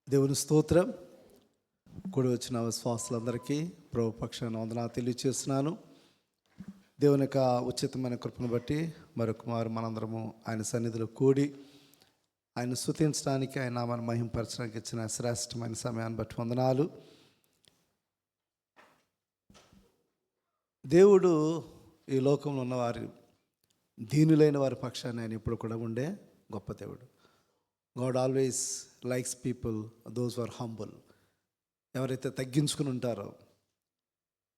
దేవుని స్తోత్రం. కూడి వచ్చిన విశ్వాసులందరికీ ప్రభు పక్షాన వందనాలు తెలియజేస్తున్నాను. దేవుని యొక్క ఉచితమైన కృపను బట్టి మరొక మారు మనందరము ఆయన సన్నిధిలో కూడి ఆయన స్తుతించడానికి, ఆయన నామాన్ని మహింపరచడానికి ఇచ్చిన శ్రేష్టమైన సమయాన్ని బట్టి వందనాలు. దేవుడు ఈ లోకంలో ఉన్నవారు దీనులైన వారి పక్షాన్ని ఆయన ఇప్పుడు కూడా ఉండే గొప్ప దేవుడు. God always likes people those are humble. ఎవరైతే తగ్గించుకుని ఉంటారో,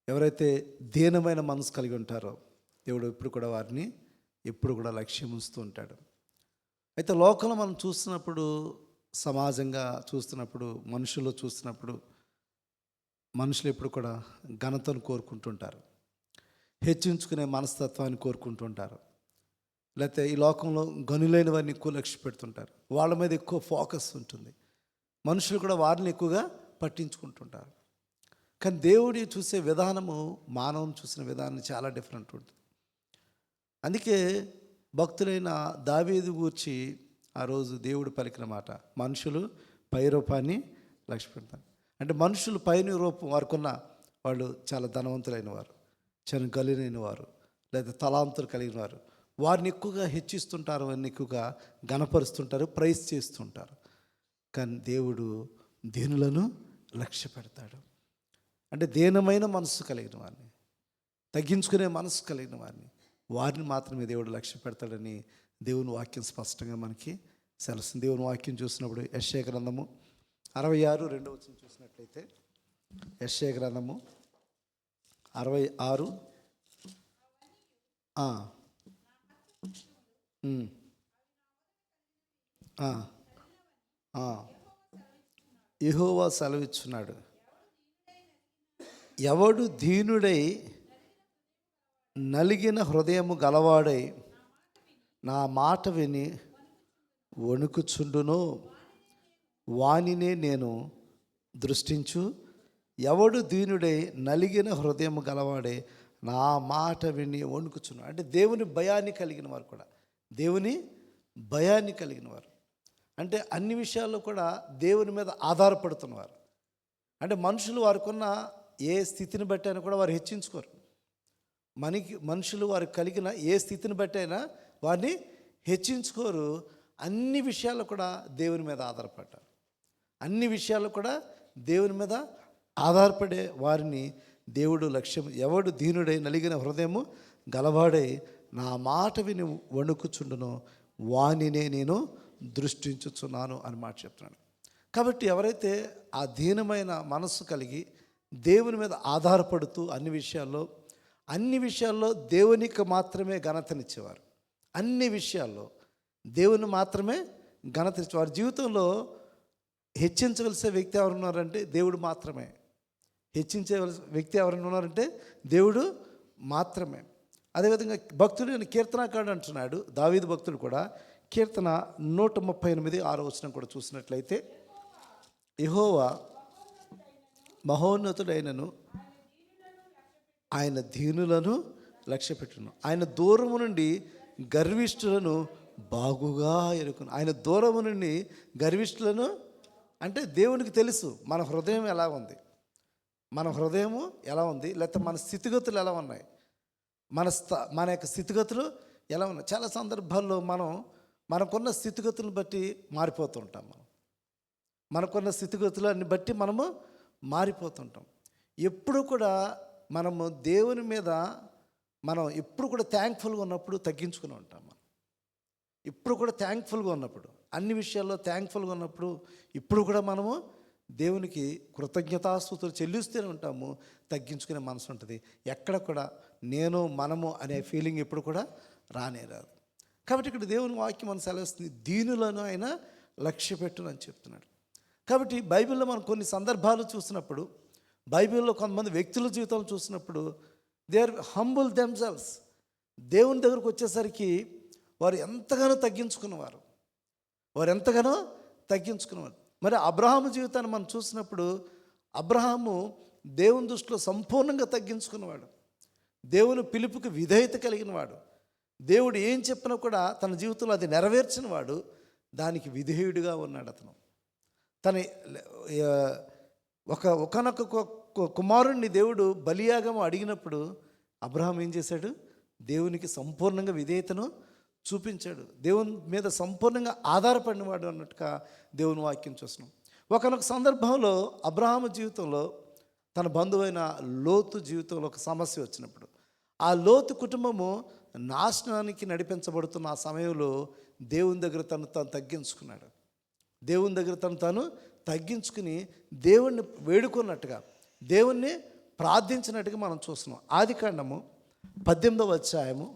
ఎవరైతే దీనమైన మనసు కలిగి ఉంటారో, దేవుడు ఇప్పుడు కూడా వారిని ఎప్పుడు కూడా లక్ష్యం ఉంచుతూ ఉంటాడు. అయితే లోకంలో మనం చూస్తున్నప్పుడు, సమాజంగా చూస్తున్నప్పుడు, మనుషులు చూస్తున్నప్పుడు, మనుషులు ఎప్పుడు కూడా ఘనతను కోరుకుంటుంటారు, హెచ్చించుకునే మనస్తత్వాన్ని కోరుకుంటుంటారు. లేకపోతే ఈ లోకంలో గనులైన వారిని ఎక్కువ లక్ష్య పెడుతుంటారు, వాళ్ళ మీద ఎక్కువ ఫోకస్ ఉంటుంది. మనుషులు కూడా వారిని ఎక్కువగా పట్టించుకుంటుంటారు. కానీ దేవుడి చూసే విధానము మానవుని చూసిన విధానం చాలా డిఫరెంట్ ఉంటుంది. అందుకే భక్తులైన దావీదు గూర్చి ఆ రోజు దేవుడు పలికిన మాట, మనుషులు పై రూపాన్ని లక్ష్య పెడతారు. అంటే మనుషులు పైన రూపం వారికున్న వాళ్ళు చాలా ధనవంతులైన వారు, చాలా గలినైన వారు, లేదా తలాంతులు కలిగిన వారు, వారిని ఎక్కువగా హెచ్చిస్తుంటారు, వారిని ఎక్కువగా ఘనపరుస్తుంటారు, ప్రైజ్ చేస్తుంటారు. కానీ దేవుడు దీనులను లక్ష్య పెడతాడు. అంటే దీనమైన మనసు కలిగిన వారిని, తగ్గించుకునే మనసు కలిగిన వారిని మాత్రమే దేవుడు లక్ష్య పెడతాడని దేవుని వాక్యం స్పష్టంగా మనకి సెలవుస్తుంది. దేవుని వాక్యం చూసినప్పుడు యెషయా గ్రంథము 66:2 చూసినట్లయితే, యెషయా గ్రంథము 66 యెహోవా సెలవిచ్చున్నాడు, ఎవడు దీనుడై నలిగిన హృదయము గలవాడై నా మాట విని వణుకుచుండునో వానినే నేను దృష్టించు. ఎవడు దీనుడై నలిగిన హృదయము గలవాడై నా మాట విని వణుకుచును. అంటే దేవుని భయాన్ని కలిగిన వారు కూడా, దేవుని భయాన్ని కలిగిన వారు అంటే అన్ని విషయాల్లో కూడా దేవుని మీద ఆధారపడుతున్నవారు. అంటే మనుషులు వారికున్న ఏ స్థితిని బట్టి అయినా కూడా వారు హెచ్చించుకోరు. మనుషులు వారు కలిగిన ఏ స్థితిని బట్టి అయినా వారిని హెచ్చించుకోరు. అన్ని విషయాల్లో కూడా దేవుని మీద ఆధారపడ్డారు. అన్ని విషయాల్లో కూడా దేవుని మీద ఆధారపడే వారిని దేవుడు లక్ష్యం. ఎవడు దీనుడై నలిగిన హృదయము గలవాడై నా మాట విని వణుకుచుండునో వానినే నేను దృష్టించుచున్నాను అని మాట చెప్తున్నాను. కాబట్టి ఎవరైతే ఆ దీనమైన మనస్సు కలిగి దేవుని మీద ఆధారపడుతూ అన్ని విషయాల్లో దేవునికి మాత్రమే ఘనతనిచ్చేవారు, అన్ని విషయాల్లో దేవుని మాత్రమే ఘనతనిచ్చేవారు. జీవితంలో హెచ్చించవలసిన వ్యక్తి ఎవరు ఉన్నారంటే దేవుడు మాత్రమే. హెచ్చించవలసిన వ్యక్తి ఎవరైనా ఉన్నారంటే దేవుడు మాత్రమే. అదేవిధంగా భక్తుడు కీర్తనాకారుడు అంటున్నాడు, దావీదు భక్తుడు కూడా, కీర్తన 138:6 కూడా చూసినట్లయితే, యెహోవా మహోన్నతుడైనను ఆయన దీనులను లక్ష్యపెట్టును, ఆయన దూరము నుండి గర్విష్ఠులను బాగుగా ఎరుకును. ఆయన దూరము నుండి గర్విష్ఠులను అంటే దేవునికి తెలుసు మన హృదయం ఎలా ఉంది, మన హృదయము ఎలా ఉంది, లేకపోతే మన స్థితిగతులు ఎలా ఉన్నాయి, మన యొక్క స్థితిగతులు ఎలా ఉన్నాయి. చాలా సందర్భాల్లో మనకున్న స్థితిగతులను బట్టి మారిపోతుంటాం. మనకున్న స్థితిగతులని బట్టి మనము మారిపోతుంటాం. ఎప్పుడు కూడా మనము దేవుని మీద ఎప్పుడు కూడా థ్యాంక్ఫుల్గా ఉన్నప్పుడు తగ్గించుకుని ఉంటాం. ఇప్పుడు కూడా థ్యాంక్ఫుల్గా ఉన్నప్పుడు, అన్ని విషయాల్లో థ్యాంక్ఫుల్గా ఉన్నప్పుడు ఇప్పుడు కూడా మనము దేవునికి కృతజ్ఞతాస్తుతులు చెల్లిస్తూనే ఉంటాము. తగ్గించుకునే మనసు ఉంటుంది. ఎక్కడ కూడా మనము అనే ఫీలింగ్ ఎప్పుడు కూడా రాదు. కాబట్టి ఇక్కడ దేవుని వాక్యం మనం సెలవుస్తుంది, దీనులను ఆయన లక్ష్య పెట్టును అని చెప్తున్నాడు. కాబట్టి బైబిల్లో మనం కొన్ని సందర్భాలు చూసినప్పుడు, బైబిల్లో కొంతమంది వ్యక్తుల జీవితాలు చూసినప్పుడు, దే ఆర్ హంబుల్ దెమ్సెల్వ్స్. దేవుని దగ్గరకు వచ్చేసరికి వారు ఎంతగానో తగ్గించుకున్నవారు. మరి అబ్రహాము జీవితాన్ని మనం చూసినప్పుడు, అబ్రహాము దేవుని దృష్టిలో సంపూర్ణంగా తగ్గించుకున్నవాడు, దేవుని పిలుపుకి విధేయత కలిగిన వాడు, దేవుడు ఏం చెప్పినా కూడా తన జీవితంలో అది నెరవేర్చిన వాడు, దానికి విధేయుడిగా ఉన్నాడు అతను. తన ఆ, ఒకనొక కుమారుణ్ణి దేవుడు బలియాగం అడిగినప్పుడు అబ్రహాం ఏం చేశాడు? దేవునికి సంపూర్ణంగా విధేయతను చూపించాడు. దేవుని మీద సంపూర్ణంగా ఆధారపడినవాడు అన్నట్టుగా దేవుని వాక్యం చూస్తున్నాం. ఒకనొక సందర్భంలో అబ్రహాము జీవితంలో తన బంధువైన లోతు జీవితంలో ఒక సమస్య వచ్చినప్పుడు, ఆ లోతు కుటుంబము నాశనానికి నడిపించబడుతున్న ఆ సమయంలో దేవుని దగ్గర తను తాను తగ్గించుకున్నాడు. దేవుని దగ్గర తను తగ్గించుకుని దేవుణ్ణి వేడుకున్నట్టుగా, దేవుణ్ణి ప్రార్థించినట్టుగా మనం చూస్తున్నాం. ఆదికాండము 18వ అధ్యాయము,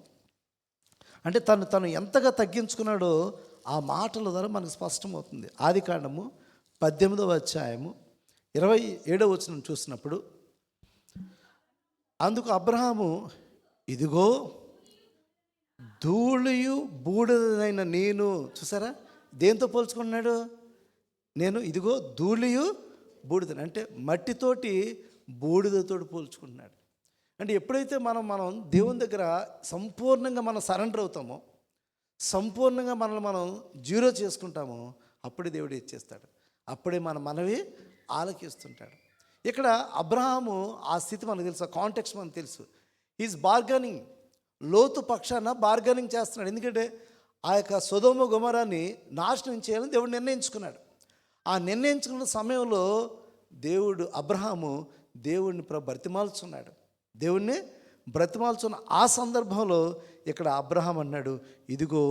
అంటే తను ఎంతగా తగ్గించుకున్నాడో ఆ మాటల ద్వారా మనకు స్పష్టమవుతుంది. ఆదికాండము 18వ అధ్యాయము 27వ వచనం చూసినప్పుడు, అందుకు అబ్రహాము, ఇదిగో ధూళియు బూడిదైన నేను, చూసారా దేంతో పోల్చుకున్నాడు? నేను ఇదిగో ధూళియు బూడిద, అంటే మట్టితోటి బూడిదతోటి పోల్చుకుంటున్నాడు. అంటే ఎప్పుడైతే మనం దేవుని దగ్గర సంపూర్ణంగా మనం సరెండర్ అవుతామో, సంపూర్ణంగా మనం జీరో చేసుకుంటామో, అప్పుడే దేవుడు ఇచ్చేస్తాడు. అప్పుడే మన మనవి ఆలకిస్తుంటాడు. ఇక్కడ అబ్రహాము ఆ స్థితి మనకు తెలుసు, కాంటెక్స్ట్ మనకు తెలుసు. ఈజ్ బార్గనింగ్, లోతు పక్షాన బార్గనింగ్ చేస్తున్నాడు. ఎందుకంటే ఆ యొక్క సొదొమ గొమొరాని నాశనం చేయాలని దేవుడు నిర్ణయించుకున్నాడు. ఆ నిర్ణయించుకున్న సమయంలో అబ్రహాము దేవుడిని బ్రతిమాల్చున్నాడు. దేవుణ్ణి బ్రతిమాల్చున్న ఆ సందర్భంలో ఇక్కడ అబ్రహాం అన్నాడు, ఇదిగో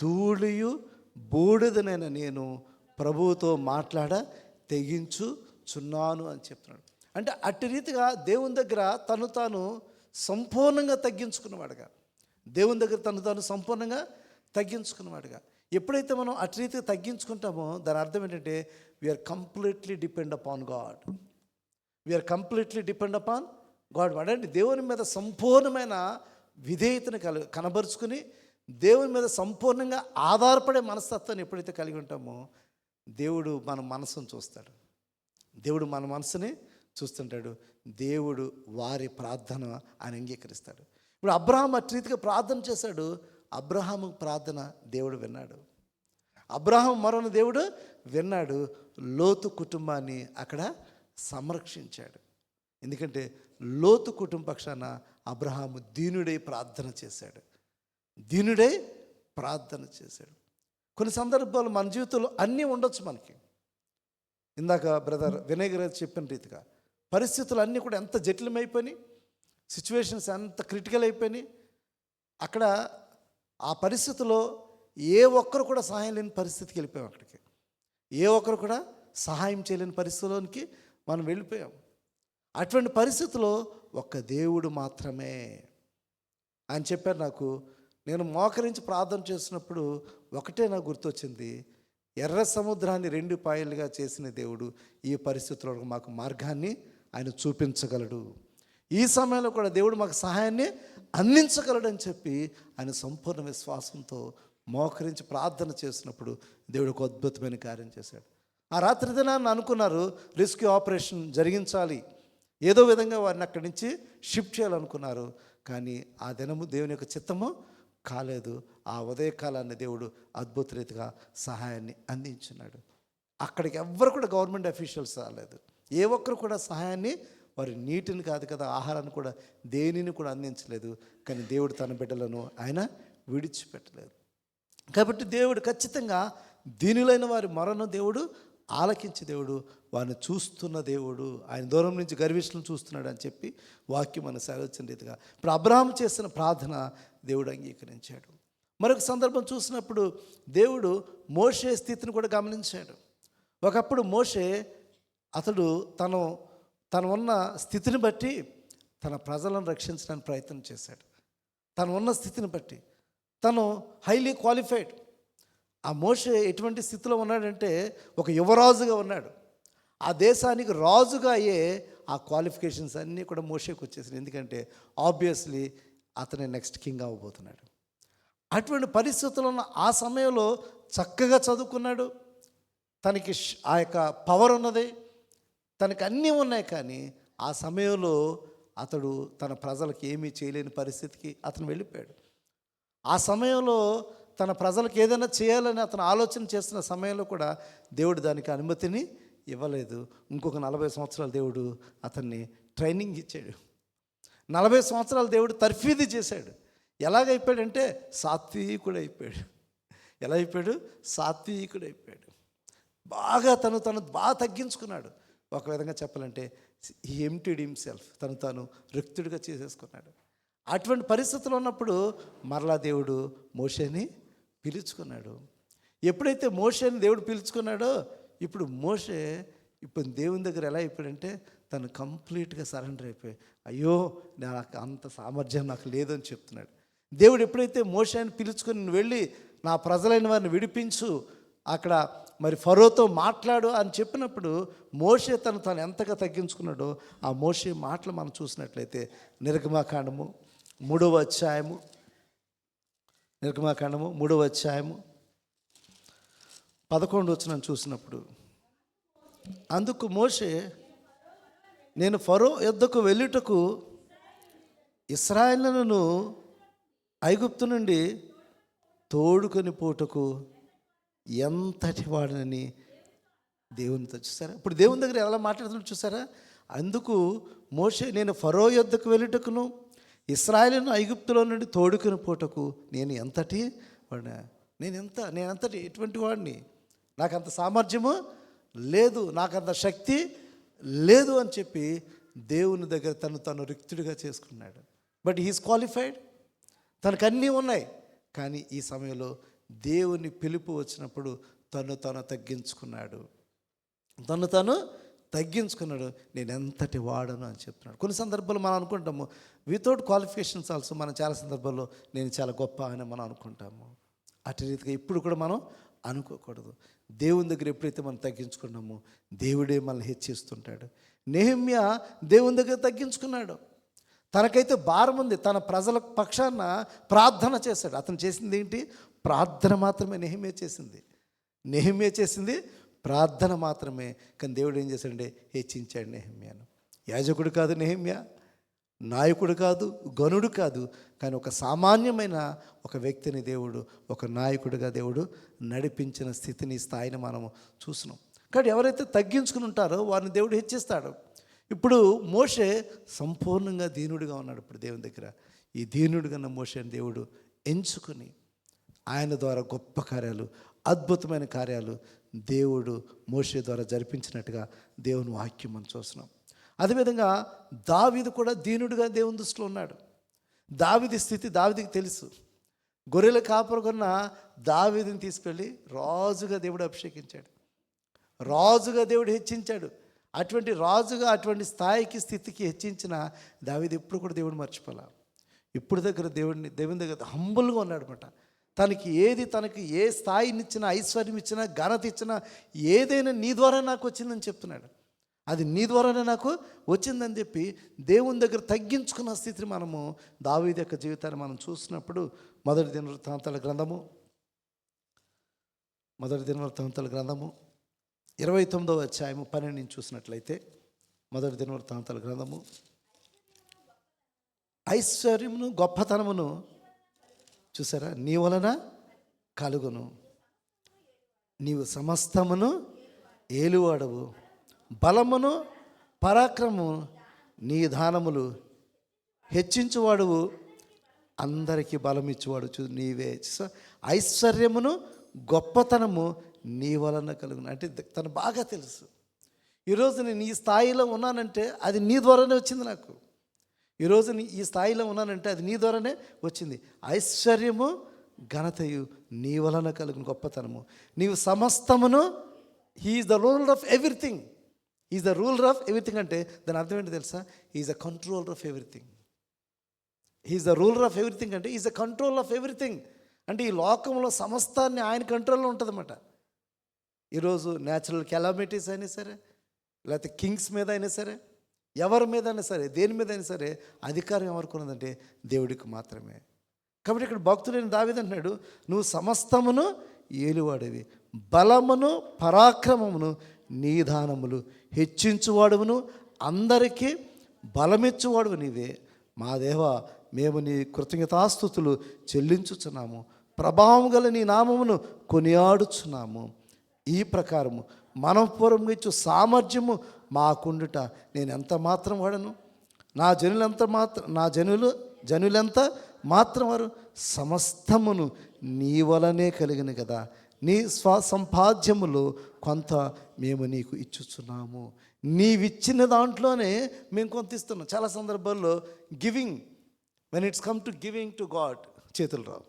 ధూళియు బూడిదనైన నేను ప్రభువుతో మాట్లాడ తెగించుచున్నాను అని చెప్తున్నాడు. అంటే అట్టి రీతిగా దేవుని దగ్గర తాను సంపూర్ణంగా తగ్గించుకున్నవాడుగా, దేవుని దగ్గర తాను సంపూర్ణంగా తగ్గించుకున్నవాడుగా. ఎప్పుడైతే మనం అట్టి రీతిగా తగ్గించుకుంటామో దాని అర్థం ఏంటంటే we are completely depend upon God. We are completely depend upon God. అంటే దేవుని మీద సంపూర్ణమైన విధేయతను కనబరుచుకుని దేవుని మీద సంపూర్ణంగా ఆధారపడే మనస్తత్వాన్ని ఎప్పుడైతే కలిగి ఉంటామో దేవుడు మన మనసును చూస్తాడు. దేవుడు మన మనసుని చూస్తుంటాడు. దేవుడు వారి ప్రార్థన ఆయన అంగీకరిస్తాడు. ఇప్పుడు అబ్రహాం అట్టి రీతిగా ప్రార్థన చేశాడు. అబ్రహాము ప్రార్థన దేవుడు విన్నాడు. అబ్రహాం మొరను దేవుడు విన్నాడు. లోతు కుటుంబాన్ని అక్కడ సంరక్షించాడు. ఎందుకంటే లోతు కుటుంబ పక్షాన అబ్రహాము దీనుడై ప్రార్థన చేశాడు. దీనుడై ప్రార్థన చేశాడు. కొన్ని సందర్భాలు మన జీవితంలో అన్నీ ఉండొచ్చు మనకి. ఇందాక బ్రదర్ వినయ్ గారు చెప్పిన రీతిగా పరిస్థితులు అన్నీ కూడా ఎంత జటిలమైపోయినాయి, సిచ్యువేషన్స్ ఎంత క్రిటికల్ అయిపోయినాయి. అక్కడ ఆ పరిస్థితిలో ఏ ఒక్కరు కూడా సహాయం లేని పరిస్థితికి వెళ్ళిపోయాం. అక్కడికి ఏ ఒక్కరు కూడా సహాయం చేయలేని పరిస్థితిలోనికి మనం వెళ్ళిపోయాం. అటువంటి పరిస్థితిలో ఒక్క దేవుడు మాత్రమే. ఆయన చెప్పారు నాకు, నేను మోకరించి ప్రార్థన చేసినప్పుడు ఒకటే నాకు గుర్తొచ్చింది, ఎర్ర సముద్రాన్ని 2 పాయలుగా చేసిన దేవుడు ఈ పరిస్థితుల్లో మాకు మార్గాన్ని ఆయన చూపించగలడు. ఈ సమయంలో కూడా దేవుడు మాకు సహాయాన్ని అందించగలడని చెప్పి ఆయన సంపూర్ణ విశ్వాసంతో మోకరించి ప్రార్థన చేసినప్పుడు దేవుడు ఒక అద్భుతమైన కార్యం చేశాడు. ఆ రాత్రి దినాన్ని అనుకున్నారు రెస్క్యూ ఆపరేషన్ జరిగించాలి, ఏదో విధంగా వారిని అక్కడి నుంచి షిఫ్ట్ చేయాలనుకున్నారు. కానీ ఆ దినము దేవుని యొక్క చిత్తము కాలేదు. ఆ ఉదయకాలాన్ని దేవుడు అద్భుత రీతిగా సహాయాన్ని అందించున్నాడు. అక్కడికి ఎవ్వరు కూడా గవర్నమెంట్ అఫీషియల్స్ రాలేదు. ఏ ఒక్కరు కూడా సహాయాన్ని, వారి నీటిని కాదు కదా, ఆహారాన్ని కూడా దేనిని కూడా అందించలేదు. కానీ దేవుడు తన బిడ్డలను ఆయన విడిచిపెట్టలేదు. కాబట్టి దేవుడు ఖచ్చితంగా దీనులైన వారి మొరను దేవుడు ఆలకించే దేవుడు, వారిని చూస్తున్న దేవుడు, ఆయన దూరం నుంచి గర్విష్ఠులను చూస్తున్నాడు అని చెప్పి వాక్యం మన సెలవిచ్చిన రీతిగా ఇప్పుడు అబ్రహాం చేసిన ప్రార్థన దేవుడు అంగీకరించాడు. మరొక సందర్భం చూసినప్పుడు దేవుడు మోషే స్థితిని కూడా గమనించాడు. ఒకప్పుడు మోషే అతడు తను ఉన్న స్థితిని బట్టి తన ప్రజలను రక్షించడానికి ప్రయత్నం చేశాడు. తను ఉన్న స్థితిని బట్టి తను హైలీ క్వాలిఫైడ్. ఆ మోషే ఎటువంటి స్థితిలో ఉన్నాడంటే ఒక యువరాజుగా ఉన్నాడు. ఆ దేశానికి రాజుగా అయ్యే ఆ క్వాలిఫికేషన్స్ అన్నీ కూడా మోషేకి వచ్చేసినాయి. ఎందుకంటే ఆబ్వియస్లీ అతనే నెక్స్ట్ కింగ్ అవ్వబోతున్నాడు. అటువంటి పరిస్థితుల్లో ఉన్న ఆ సమయంలో చక్కగా చదువుకున్నాడు. తనకి ఆ యొక్క పవర్ ఉన్నది, తనకి అన్నీ ఉన్నాయి. కానీ ఆ సమయంలో అతడు తన ప్రజలకు ఏమీ చేయలేని పరిస్థితికి అతను వెళ్ళిపోయాడు. ఆ సమయంలో తన ప్రజలకు ఏదైనా చేయాలని అతను ఆలోచన చేస్తున్న సమయంలో కూడా దేవుడు దానికి అనుమతిని ఇవ్వలేదు. ఇంకొక 40 సంవత్సరాలు దేవుడు అతన్ని ట్రైనింగ్ ఇచ్చాడు. 40 సంవత్సరాలు దేవుడు తర్ఫీదు చేశాడు. ఎలాగైపోయాడంటే సాత్వికుడు అయిపోయాడు. ఎలా అయిపోయాడు? సాత్వికుడు అయిపోయాడు. బాగా తను బాగా తగ్గించుకున్నాడు. ఒక విధంగా చెప్పాలంటే హీ ఎంప్టీడ్ హిమ్సెల్ఫ్, తను రిక్తుడిగా చేసేసుకున్నాడు. అటువంటి పరిస్థితులు ఉన్నప్పుడు మరలా దేవుడు మోషేని పిలుచుకున్నాడు. ఎప్పుడైతే మోషేని దేవుడు పిలుచుకున్నాడో ఇప్పుడు మోషే దేవుని దగ్గర ఎలా అయిపోయాడంటే తను కంప్లీట్గా సరెండర్ అయిపోయి, అయ్యో నాకు అంత సామర్థ్యం నాకు లేదని చెప్తున్నాడు. దేవుడు ఎప్పుడైతే మోషేని పిలుచుకొని నువ్వు వెళ్ళి నా ప్రజలైన వారిని విడిపించు, అక్కడ మరి ఫరోతో మాట్లాడు అని చెప్పినప్పుడు మోషే తను ఎంతగా తగ్గించుకున్నాడో ఆ మోషే మాటలు మనం చూసినట్లయితే నిర్గమాకాండము 3వ అధ్యాయము 11 వచనం చూసినప్పుడు, అందుకు మోషే, నేను ఫరో యొద్దకు వెళ్ళుటకు ఇశ్రాయేలును ఐగుప్తు నుండి తోడుకొని పోటకు ఎంతటి వాడినని దేవునితో చూసారా. ఇప్పుడు దేవుని దగ్గర ఎలా మాట్లాడుతున్నాడు చూసారా. అందుకు మోషే, నేను ఫరో యొద్దకు వెళ్ళుటకును ఇశ్రాయేలును ఐగుప్తులో నుండి తోడుకొని పోటకు నేను ఎంతటి వాడినా, నేనెంతటి ఎటువంటి వాడిని, నాకంత సామర్థ్యము లేదు, నాకంత శక్తి లేదు అని చెప్పి దేవుని దగ్గర తను రిక్తుడిగా చేసుకున్నాడు. బట్ హీఈస్ క్వాలిఫైడ్, తనకు అన్నీ ఉన్నాయి. కానీ ఈ సమయంలో దేవుని పిలుపు వచ్చినప్పుడు తను తగ్గించుకున్నాడు. నేను ఎంతటి వాడను అని చెప్తున్నాడు. కొన్ని సందర్భాల్లో మనం అనుకుంటాము వితౌట్ క్వాలిఫికేషన్స్ ఆల్సో, మనం చాలా సందర్భాల్లో నేను చాలా గొప్ప అని మనం అనుకుంటాము. అటు రీతిగా ఇప్పుడు కూడా మనం అనుకోకూడదు. దేవుని దగ్గర ఎప్పుడైతే మనం తగ్గించుకున్నామో దేవుడే మనల్ని హెచ్చిస్తుంటాడు. నెహెమ్యా దేవుని దగ్గర తగ్గించుకున్నాడు. తనకైతే భారం ఉంది, తన ప్రజల పక్షాన ప్రార్థన చేశాడు. అతను చేసింది ఏంటి? ప్రార్థన మాత్రమే. నెహెమ్యా చేసింది ప్రార్థన మాత్రమే. కానీ దేవుడు ఏం చేశాడంటే హెచ్చించాడు నెహెమ్యాను. యాజకుడు కాదు నెహెమ్యా, నాయకుడు కాదు, గనుడు కాదు, కానీ ఒక సామాన్యమైన ఒక వ్యక్తిని దేవుడు ఒక నాయకుడిగా దేవుడు నడిపించిన స్థితిని, స్థాయిని మనము చూస్తున్నాం. కానీ ఎవరైతే తగ్గించుకుని ఉంటారో వారిని దేవుడు హెచ్చిస్తాడు. ఇప్పుడు మోషే సంపూర్ణంగా దీనుడిగా ఉన్నాడు. ఇప్పుడు దేవుని దగ్గర ఈ దీనుడిగా ఉన్న మోషేని దేవుడు ఎంచుకుని ఆయన ద్వారా గొప్ప కార్యాలు, అద్భుతమైన కార్యాలు దేవుడు మోషే ద్వారా జరిపించినట్టుగా దేవుని వాక్యం మనం చూస్తున్నాం. అదేవిధంగా దావీదు కూడా దీనుడిగా దేవుని దృష్టిలో ఉన్నాడు. దావీదు స్థితి దావీదుకి తెలుసు. గొర్రెల కాపరుకున్న దావీదుని తీసుకెళ్ళి రాజుగా దేవుడు అభిషేకించాడు, రాజుగా దేవుడు హెచ్చించాడు. అటువంటి రాజుగా అటువంటి స్థాయికి, స్థితికి హెచ్చించిన దావీదు ఎప్పుడు కూడా దేవుడు మర్చిపోలే. ఇప్పుడు దేవుని దగ్గర హంబుల్గా ఉన్నాడు అనమాట. తనకి ఏ స్థాయినిచ్చినా, ఐశ్వర్యం ఇచ్చినా, ఘనత ఇచ్చినా ఏదైనా నీ ద్వారా నాకు వచ్చిందని చెప్తున్నాడు. అది నీ ద్వారానే నాకు వచ్చిందని చెప్పి దేవుని దగ్గర తగ్గించుకున్న స్థితిని మనము దావీదు యొక్క జీవితాన్ని మనం చూసినప్పుడు మొదటి దినవృత్తాంతాల గ్రంథము 29వ అధ్యాయము 12 నుంచి చూసినట్లయితే, మొదటి దినవృత్తాంతాల గ్రంథము, ఐశ్వర్యమును గొప్పతనమును చూసారా నీ వలన కలుగును, నీవు సమస్తమును ఏలువాడవు, బలమును పరాక్రమము నీ దానములు హెచ్చించువాడువు, అందరికీ బలం ఇచ్చేవాడు నీవే. ఐశ్వర్యమును గొప్పతనము నీ వలన కలుగును అంటే తను బాగా తెలుసు. ఈరోజు నేను ఈ స్థాయిలో ఉన్నానంటే అది నీ ద్వారానే వచ్చింది. నాకు ఈరోజు ఈ స్థాయిలో ఉన్నానంటే అది నీ ద్వారానే వచ్చింది. ఐశ్వర్యము ఘనతయు నీ వలన కలుగును, గొప్పతనము నీవు సమస్తమును. He is the ruler of everything. Is the ruler of everything అంటే దాని అర్థం ఏంటి తెలుసా? Is the controller of everything. Is the ruler of everything అంటే is the control of everything. అంటే ఈ లోకంలో సమస్తాన్ని ఆయన కంట్రోల్లో ఉంటుందన్నమాట. ఈరోజు న్యాచురల్ కెలామిటీస్ అయినా సరే, లేకపోతే కింగ్స్ మీద అయినా సరే, ఎవరి మీద అయినా సరే, దేని మీద అయినా సరే అధికారం ఎవరికి ఉన్నదంటే దేవుడికి మాత్రమే. కాబట్టి ఇక్కడ భక్తుడైన దావీదు అంటున్నాడు, నువ్వు సమస్తమును ఏలువాడివి, బలమును పరాక్రమమును నీ దానములు హెచ్చించువాడును, అందరికీ బలమిచ్చువాడు నీవే. మా దేవా, మేము నీ కృతజ్ఞతాస్తుతులు చెల్లించుచున్నాము. ప్రభావం గల నీ నామమును కొనియాడుచున్నాము. ఈ ప్రకారము మనఃపూర్వకంగా ఇచ్చు సామర్థ్యము మాకుండుట నేను ఎంత మాత్రం వాడను, నా జనులెంత మాత్రం వారు, సమస్తమును నీ వలనే కలిగిన కదా, నీ స్వసంపాద్యములు కొంత మేము నీకు ఇచ్చుచున్నాము. నీవిచ్చిన దాంట్లోనే మేము కొంత ఇస్తున్నాం. చాలా సందర్భాల్లో giving, when it's come to giving to God, చేతులు రావు.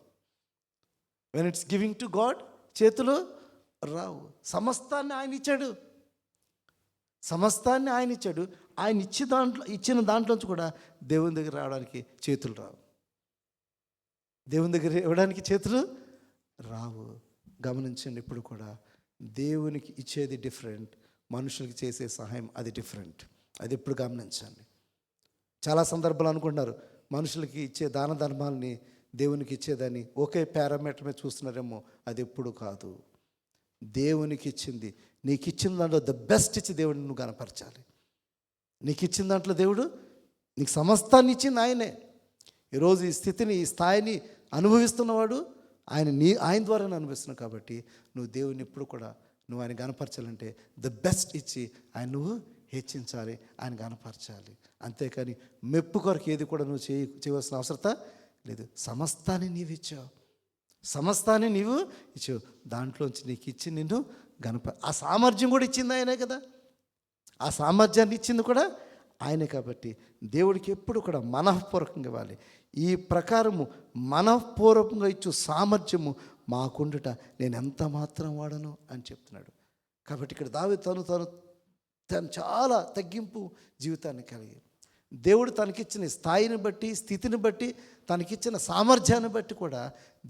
When it's giving to God, చేతులు రావు. సమస్తాన్ని ఆయన ఇచ్చాడు, సమస్తాన్ని ఆయన ఇచ్చాడు. ఆయన ఇచ్చిన దాంట్లోంచి కూడా దేవుని దగ్గర రావడానికి చేతులు రావు, దేవుని దగ్గర ఇవ్వడానికి చేతులు రావు. గమనించండి, ఇప్పుడు కూడా దేవునికి ఇచ్చేది డిఫరెంట్, మనుషులకి చేసే సహాయం అది డిఫరెంట్. అది ఎప్పుడు గమనించండి. చాలా సందర్భాలు అనుకుంటున్నారు మనుషులకి ఇచ్చే దాన ధర్మాలని దేవునికి ఇచ్చేదాన్ని ఒకే పారామీటర్ మీద చూస్తున్నారేమో. అది ఎప్పుడు కాదు. దేవునికి ఇచ్చింది, నీకు ఇచ్చిన దాంట్లో ద బెస్ట్ ఇచ్చి దేవుడిని నువ్వు కనపరచాలి. నీకు ఇచ్చిన దాంట్లో దేవుడు నీకు సమస్తాన్ని ఇచ్చింది ఆయనే. ఈరోజు ఈ స్థితిని, ఈ స్థాయిని అనుభవిస్తున్నవాడు ఆయన ద్వారానే అనుభవిస్తున్నావు. కాబట్టి నువ్వు దేవుని ఎప్పుడు కూడా నువ్వు ఆయన కనపరచాలంటే ద బెస్ట్ ఇచ్చి ఆయన నువ్వు హెచ్చించాలి, ఆయన కనపరచాలి. అంతేకాని మెప్పు కొరకు ఏది కూడా నువ్వు చేయవలసిన అవసరత లేదు. సమస్తాన్ని నీవు ఇచ్చావు, సమస్తాన్ని నీవు ఇచ్చావు. దాంట్లోంచి నీకు ఇచ్చి నిన్ను ఆ సామర్థ్యం కూడా ఇచ్చింది ఆయనే కదా, ఆ సామర్థ్యాన్ని ఇచ్చింది కూడా ఆయనే. కాబట్టి దేవుడికి ఎప్పుడు కూడా మనఃపూర్వకంగా ఇవ్వాలి. ఈ ప్రకారము మనఃపూర్వకంగా ఇచ్చు సామర్థ్యము మాకుండుట నేను ఎంత మాత్రం వాడను అని చెప్తున్నాడు. కాబట్టి ఇక్కడ దావీదు తను చాలా తగ్గింపు జీవితాన్ని కలిగి, దేవుడు తనకిచ్చిన స్థాయిని బట్టి, స్థితిని బట్టి, తనకిచ్చిన సామర్థ్యాన్ని బట్టి కూడా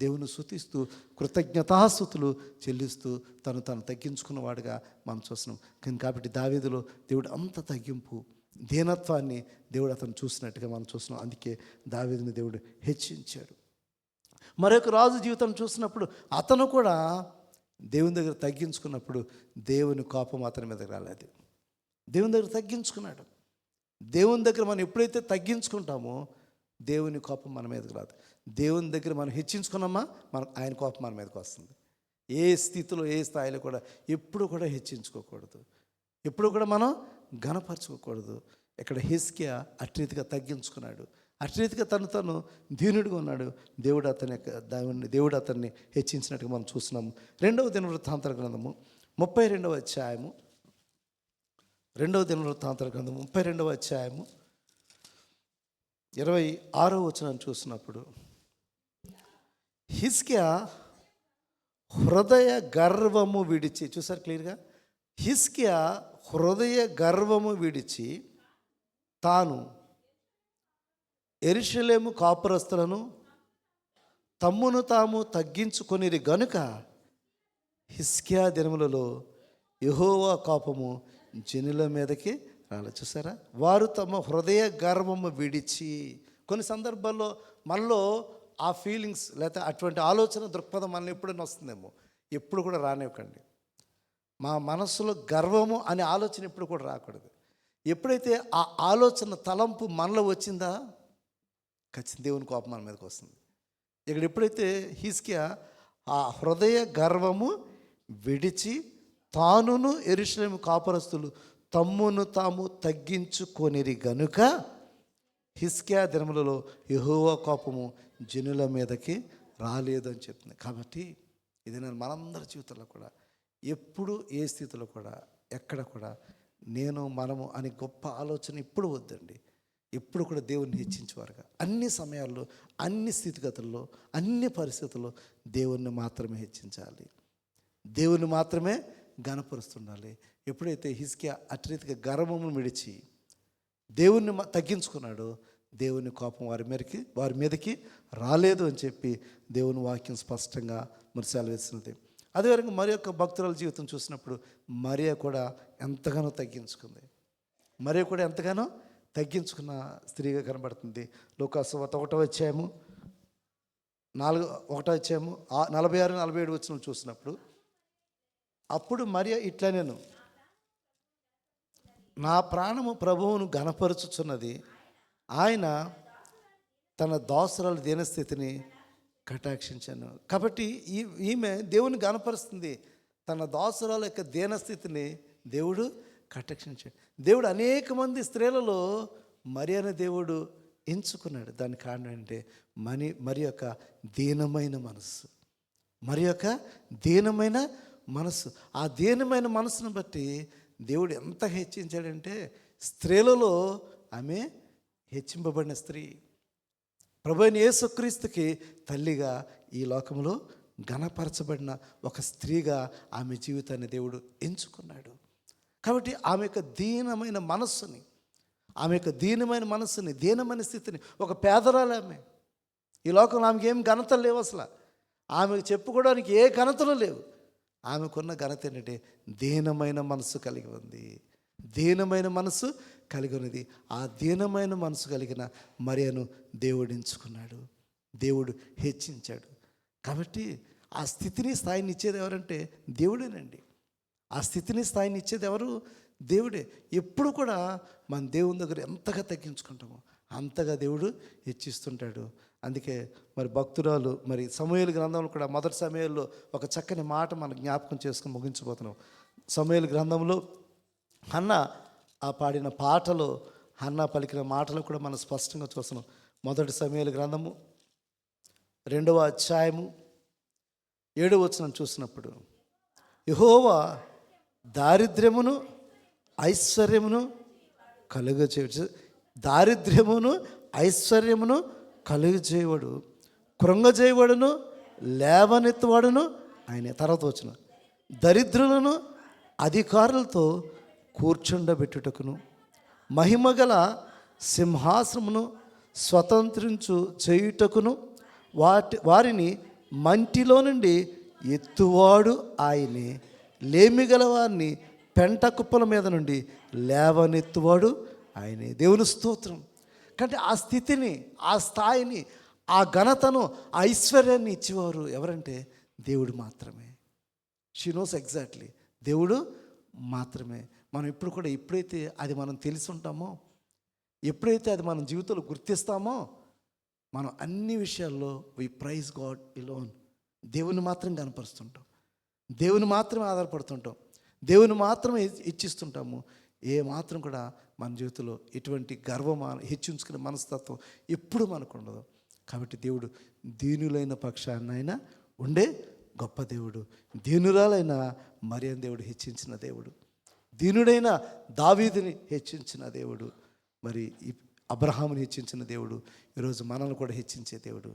దేవుని స్తుతిస్తూ కృతజ్ఞతాస్తుతులు చెల్లిస్తూ తను తగ్గించుకున్నవాడుగా మనం చూస్తున్నాం. కాబట్టి దావీదులో దేవుడు అంత తగ్గింపు, దీనత్వాన్ని దేవుడు అతను చూసినట్టుగా మనం చూస్తున్నాం. అందుకే దావీదుని దేవుడు హెచ్చించాడు. మరొక రాజు జీవితం చూసినప్పుడు అతను కూడా దేవుని దగ్గర తగ్గించుకున్నప్పుడు దేవుని కోపం అతని మీద రాలేదు. దేవుని దగ్గర తగ్గించుకున్నాడు. దేవుని దగ్గర మనం ఎప్పుడైతే తగ్గించుకుంటామో దేవుని కోపం మన మీదకి రాదు. దేవుని దగ్గర మనం హెచ్చించుకున్నామా ఆయన కోపం మన మీదకి వస్తుంది. ఏ స్థితిలో, ఏ స్థాయిలో కూడా ఎప్పుడు కూడా హెచ్చించుకోకూడదు, ఎప్పుడు కూడా మనం ఘనపరచుకోకూడదు. ఇక్కడ హిజ్కియా అట్రీతిగా తగ్గించుకున్నాడు, అట్రీతిగా తను దీనుడిగా ఉన్నాడు. దేవుడు అతన్ని హెచ్చించినట్టుగా మనం చూస్తున్నాము. 2వ దినవృత్తాంతర గ్రంథము 32వ అధ్యాయము, 2వ దినవృత్తాంతర గ్రంథము 32వ అధ్యాయము 26వ వచనం చూసినప్పుడు హిజ్కియా హృదయ గర్వము విడిచి, చూసారు క్లియర్గా, హిజ్కియా హృదయ గర్వము విడిచి తాను యెరూషలేము కాపురస్తులను తమ్మును తాము తగ్గించుకొనిరి గనుక హిజ్కియా దినములలో యెహోవా కోపము జనుల మీదకి రాలేదు. చూసారా, వారు తమ హృదయ గర్వము విడిచి. కొన్ని సందర్భాల్లో మనలో ఆ ఫీలింగ్స్ లేకపోతే అటువంటి ఆలోచన దృక్పథం మనలో ఎప్పుడైనా వస్తుందేమో. ఎప్పుడు కూడా రానివ్వకండి. మా మనసులో గర్వము అనే ఆలోచన ఎప్పుడు కూడా రాకూడదు. ఎప్పుడైతే ఆ ఆలోచన తలంపు మనలో వచ్చిందా ఖచ్చితంగా దేవుని కోపం మన మీదకి వస్తుంది. ఇక్కడ ఎప్పుడైతే హిజ్కియా ఆ హృదయ గర్వము విడిచి తానును యెరూషలేము కాపురస్తులు తమ్మును తాము తగ్గించుకొనిరి గనుక హిజ్కియా దినములలో యెహోవా కోపము జనుల మీదకి రాలేదు అని చెప్తుంది. కాబట్టి ఇది నేను మనందరి జీవితంలో కూడా ఎప్పుడు ఏ స్థితిలో కూడా ఎక్కడ కూడా మనము అనే గొప్ప ఆలోచన ఇప్పుడు వద్దండి. ఎప్పుడు కూడా దేవుణ్ణి హెచ్చించేవారుగా అన్ని సమయాల్లో, అన్ని స్థితిగతుల్లో, అన్ని పరిస్థితుల్లో దేవుణ్ణి మాత్రమే హెచ్చించాలి, దేవుని మాత్రమే ఘనపరుస్తుండాలి. ఎప్పుడైతే హిజ్కియా అట్రీతిగా గర్వమును విడిచి దేవుణ్ణి తగ్గించుకున్నాడో దేవుని కోపం వారి మీదకి రాలేదు అని చెప్పి దేవుని వాక్యం స్పష్టంగా మరి సెలవిస్తున్నది. అదేవిధంగా మరి యొక్క భక్తురాల జీవితం చూసినప్పుడు మరియా కూడా ఎంతగానో తగ్గించుకుంది. మరియా కూడా ఎంతగానో తగ్గించుకున్న స్త్రీగా కనబడుతుంది. లూకాసువార్త 1వ అధ్యాయము 46-47 వచనం చూసినప్పుడు అప్పుడు మరియా ఇట్లా, నేను నా ప్రాణము ప్రభువును ఘనపరుచుచున్నది, ఆయన తన దాసురాల దీనస్థితిని కటాక్షించాను. కాబట్టి ఈమె దేవుని గణపరుస్తుంది. తన దాసురాల యొక్క దీనస్థితిని దేవుడు కటాక్షించాడు. దేవుడు అనేక మంది స్త్రీలలో మరి అనే దేవుడు ఎంచుకున్నాడు. దానికి కారణం ఏంటంటే మరి యొక్క దీనమైన మనస్సు, మరి యొక్క దీనమైన మనస్సు. ఆ దీనమైన మనసును బట్టి దేవుడు ఎంత హెచ్చించాడంటే స్త్రీలలో ఆమె హెచ్చింపబడిన స్త్రీ. ప్రభువైన యేసుక్రీస్తుకి తల్లిగా ఈ లోకంలో ఘనపరచబడిన ఒక స్త్రీగా ఆమె జీవితాన్ని దేవుడు ఎంచుకున్నాడు. కాబట్టి ఆమె యొక్క దీనమైన మనస్సుని దీనమైన స్థితిని, ఒక పేదరాలు ఆమె, ఈ లోకంలో ఆమెకి ఏం ఘనతలు లేవు. అసలు ఆమెకు చెప్పుకోవడానికి ఏ ఘనతలు లేవు. ఆమెకున్న ఘనత ఏంటంటే దీనమైన మనస్సు కలిగి ఉంది. దీనమైన మనస్సు కలిగి ఉన్నది. ఆ దీనమైన మనసు కలిగిన మరియను దేవుడు ఎంచుకున్నాడు, దేవుడు హెచ్చించాడు. కాబట్టి ఆ స్థితిని స్థాయిని ఇచ్చేది ఎవరంటే దేవుడేనండి. ఆ స్థితిని స్థాయిని ఇచ్చేది ఎవరు? దేవుడే. ఎప్పుడు కూడా మన దేవుని దగ్గర ఎంతగా తగ్గించుకుంటామో అంతగా దేవుడు హెచ్చిస్తుంటాడు. అందుకే మరి భక్తురాలు మరి సమూయేలు గ్రంథంలో కూడా మొదటి సమూయేలులో ఒక చక్కని మాట మనం జ్ఞాపకం చేసుకుని ముగించబోతున్నాం. సమూయేలు గ్రంథంలో హన్నా ఆ పాడిన పాటలో, హన్నా పలికిన మాటలు కూడా మనం స్పష్టంగా చూస్తున్నాం. మొదటి సమూయేలు గ్రంథము 2వ అధ్యాయము 7వ వచనం చూసినప్పుడు, యెహోవా దారిద్ర్యమును ఐశ్వర్యమును కలుగజేయడు, దారిద్ర్యమును ఐశ్వర్యమును కలుగజేయవాడు, కృంగజేయవాడును లేవనెత్తువాడును ఆయనే. తర్వాత వచ్చిన దరిద్రులను అధికారులతో కూర్చుండబెట్టుటకును మహిమగల సింహాసనమును స్వతంత్రించు చేయుటకును వారిని మంటిలో నుండి ఎత్తువాడు ఆయనే, లేమిగల వారిని పెంట కుప్పల మీద నుండి లేవనెత్తువాడు ఆయనే. దేవుని స్తోత్రం. కాబట్టి ఆ స్థితిని, ఆ స్థాయిని, ఆ ఘనతను, ఆ ఐశ్వర్యాన్ని ఇచ్చేవారు ఎవరంటే దేవుడు మాత్రమే. షీ నోస్ ఎగ్జాక్ట్లీ, దేవుడు మాత్రమే. మనం ఇప్పుడు కూడా ఎప్పుడైతే అది మనం తెలిసి ఉంటామో, ఎప్పుడైతే అది మన జీవితంలో గుర్తిస్తామో, మనం అన్ని విషయాల్లో వి ప్రైజ్ గాడ్ ఎలోన్. దేవుని మాత్రం కనపరుస్తుంటాం, దేవుని మాత్రమే ఆధారపడుతుంటాం, దేవుని మాత్రమే ఇచ్చిస్తుంటాము. ఏ మాత్రం కూడా మన జీవితంలో ఎటువంటి హెచ్చించుకునే మనస్తత్వం ఎప్పుడు మనకు ఉండదు. కాబట్టి దేవుడు దీనులైన పక్షాన్నైనా ఉండే గొప్ప దేవుడు. దీనురాలైన మరియను దేవుడు హెచ్చించిన దేవుడు. దీనుడైన దావీదుని హెచ్చించిన దేవుడు. మరి అబ్రహాముని హెచ్చించిన దేవుడు ఈరోజు మనల్ని కూడా హెచ్చించే దేవుడు.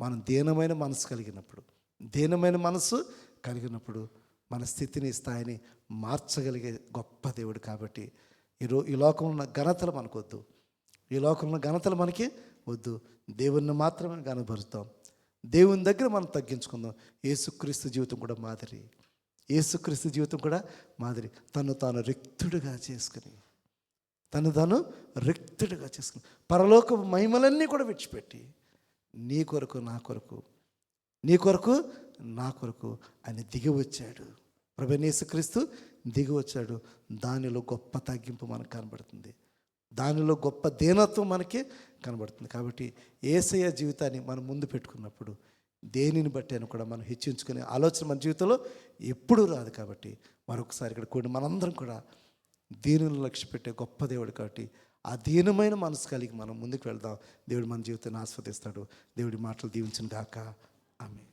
మనం దీనమైన మనసు కలిగినప్పుడు మన స్థితిని, స్థాయిని మార్చగలిగే గొప్ప దేవుడు. కాబట్టి ఈ లోకంలో ఉన్న ఘనతలు మనకు వద్దు, ఈ లోకంలో ఘనతలు మనకి వద్దు. దేవుణ్ణి మాత్రమే కనబరుస్తాం. దేవుని దగ్గర మనం తగ్గించుకుందాం. యేసుక్రీస్తు జీవితం కూడా మాదిరి. యేసుక్రీస్తు జీవితం కూడా మాదిరి. తను తాను రిక్తుడుగా చేసుకుని పరలోక మహిమలన్నీ కూడా విడిచిపెట్టి నీ కొరకు నా కొరకు ఆయన దిగి వచ్చాడు. ప్రభువైన యేసుక్రీస్తు దిగి వచ్చాడు. దానిలో గొప్ప తగ్గింపు మనకు కనబడుతుంది, దానిలో గొప్ప దీనత్వం మనకి కనబడుతుంది. కాబట్టి యేసయ్య జీవితాన్ని మనం ముందు పెట్టుకున్నప్పుడు దేనిని బట్టి అని కూడా మనం హెచ్చించుకునే ఆలోచన మన జీవితంలో ఎప్పుడూ రాదు. కాబట్టి మరొకసారి ఇక్కడ కూడి మనందరం కూడా దీనులను లక్ష్య పెట్టే గొప్ప దేవుడు. కాబట్టి ఆ దీనమైన మనసు కలిగి మనం ముందుకు వెళ్దాం. దేవుడు మన జీవితాన్ని ఆస్వాదిస్తాడు. దేవుడి మాటలు దీవించును గాక. ఆమేన్.